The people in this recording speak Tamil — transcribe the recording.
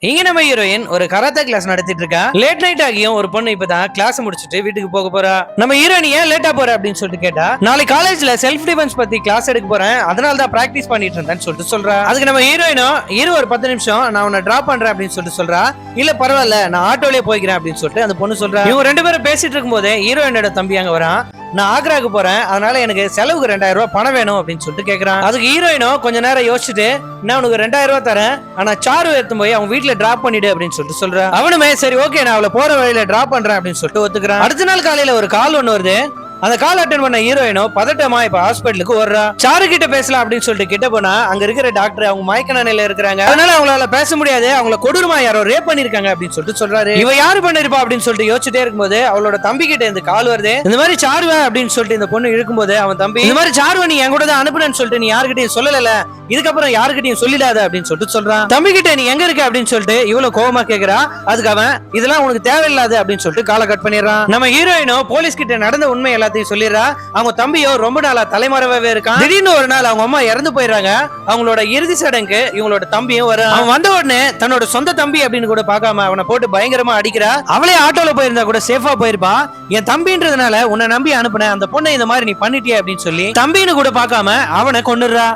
இங்க நம்ம ஹீரோயின் ஒரு கராத்தே கிளாஸ் நடத்திட்டு இருக்கா. லேட் நைட் ஆகியும் ஒரு பொண்ணு இப்பதான் கிளாஸ் முடிச்சிட்டு வீட்டுக்கு போக போறா. நம்ம ஹீரோயின் ஏன் லேட்டா போற அப்படின்னு சொல்லிட்டு கேட்டா, நாளைக்கு காலேஜ்ல செல்ஃப் டிஃபென்ஸ் பத்தி கிளாஸ் எடுக்க போறேன், அதனால தான் பிராக்டிஸ் பண்ணிட்டு இருந்தேன்னு சொல்லிட்டு சொல்றா. அதுக்கு நம்ம ஹீரோயினும் இரு ஒரு 10 நிமிஷம் நான் உன்னை டிராப் பண்றேன் அப்படின்னு சொல்லிட்டு சொல்றா. இல்ல பரவாயில்ல நான் ஆட்டோலயே போய்க்கிறேன் அப்படின்னு சொல்லிட்டு அந்த பொண்ணு சொல்றா. இவங்க ரெண்டு பேரும் பேசிட்டு இருக்கும் போதே ஹீரோயினோட தம்பி அங்க வரான். நான் ஆக்ராக்கு போறேன், அதனால எனக்கு செலவுக்கு 2000 ரூபாய் பணம் வேணும் அப்படின்னு சொல்லிட்டு கேக்குறான். அதுக்கு ஹீரோயினும் கொஞ்ச நேரம் யோசிச்சுட்டு, நான் உனக்கு 2000 ரூபாய் தரேன், ஆனா சாரு எடுத்து போய் அவங்க வீட்டுல டிராப் பண்ணிடு அப்படின்னு சொல்லிட்டு சொல்றேன். அவனுமே சரி ஓகே நான் அவளை போற வழியில டிராப் பண்றேன் அப்படின்னு சொல்லிட்டு ஒத்துக்கிறான். அடுத்த நாள் காலையில ஒரு கால் ஒண்ணு வருது. அந்த கால் அட்டன் பண்ண ஹீரோயினும் பதட்டமா இப்ப ஹாஸ்பிட்டலுக்கு வர்றா. சாரு கிட்ட பேசலாம் அப்படின்னு சொல்லிட்டு கிட்ட போனா அங்க இருக்கிற டாக்டர் அவங்க மயக்க நிலையில இருக்காங்க, அதனால அவங்களால பேச முடியாது, அவங்கள கொடூரமா யாரோ ரேப் பண்ணிருக்காங்க அப்படின்னு சொல்லிட்டு சொல்றாரு. இவ யாரு பண்ணிருப்பா அப்படின்னு சொல்லிட்டு யோசிச்சுட்டே இருக்கும்போது அவளோட தம்பி கிட்ட இந்த கால் வருது. இந்த மாதிரி சாருவ அப்படின்னு சொல்லிட்டு இந்த பொண்ணு இருக்கும்போது அவன் தம்பி, இந்த மாதிரி சாருவ நீ என் கூட தான் அனுப்புனேன்னு சொல்லிட்டு நீ யாருக்கிட்டையும் சொல்லல, இதுக்கப்புறம் யாருக்கிட்டையும் சொல்லிடாத அப்படின்னு சொல்லிட்டு சொல்றான். தம்பி கிட்ட நீ எங்க இருக்க அப்படின்னு சொல்லிட்டு இவ்வளவு கோவமா கேக்குறா. அதுக்கு அவன் இதெல்லாம் உனக்கு தேவையில்லாது அப்படின்னு சொல்லிட்டு காலை கட் பண்ணிடுறான். நம்ம ஹீரோயினோ போலீஸ் கிட்ட நடந்த உண்மை எல்லாத்தையும் சொல்லிடுறா. அவங்க தம்பியோ ரொம்ப நாளா தலைமறைவாவே இருக்கான். திடீர்னு ஒரு நாள் அவங்க அம்மா இறந்து போயிடுறாங்க. அவங்களோட இறுதி சடங்கு இவங்களோட தம்பியும் வர. அவன் வந்த உடனே தன்னோட சொந்த தம்பி அப்படின்னு கூட பார்க்காம அவனை போட்டு பயங்கரமா அடிக்கிறா. அவளே ஆட்டோல போயிருந்தா கூட சேஃபா போயிருப்பா. என் தம்பின்றதுனால உன்னை நம்பி அனுப்புன அந்த பொண்ணை இந்த மாதிரி நீ பண்ணிட்டிய அப்படின்னு சொல்லி தம்பின்னு கூட பார்க்காம அவனை கொண்டுடுறா.